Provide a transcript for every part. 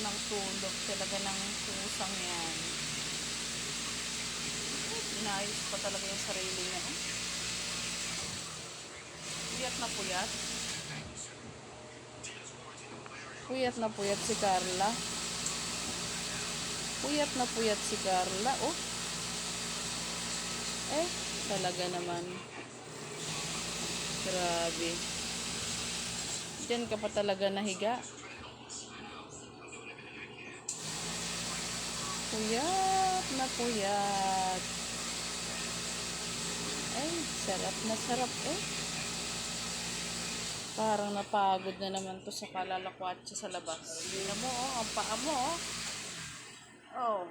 ng tulog. Talaga ng kusang yan. Inayos pa talaga yung sarili niya. Oh. Puyat na puyat. Puyat na puyat si Carla. Puyat na puyat si Carla. Oh. Eh, talaga naman. Grabe. Diyan ka pa talaga nahiga. Puyat na puyat. Ay, sarap na sarap eh. Parang napagod na naman to sa kalalakwatsa sa labas. Tingnan mo oh, ang paa mo oh. Oh.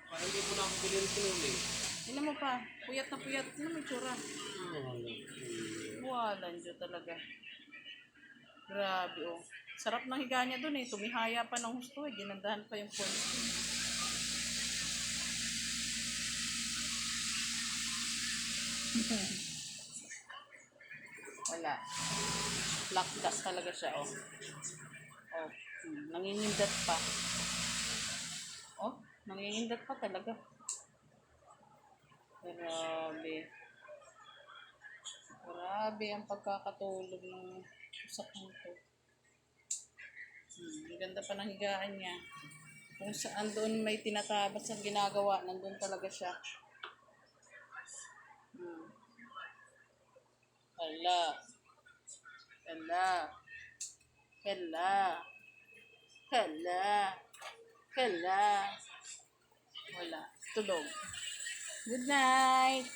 Parang hindi mo na ako bilhin sinuli. Tingnan mo pa, puyat na puyat. Ano may tsura? Walang Diyo talaga. Grabe oh. Sarap ng higa niya dun eh. Tumihaya pa ng husto eh. Ginandahan pa yung pulse. Wala. Black dust talaga siya oh. Oh. Nangingindat pa. Oh, nangingindat pa talaga. Grabe. Grabe ang pagkakatulog ng usapang to. Ang ganda pa ng higaan niya. Kung saan doon may tinatabas ang ginagawa, nandun talaga siya. Hala. Hala. Hala. Hala. Hala. Wala. Tulog. Good night.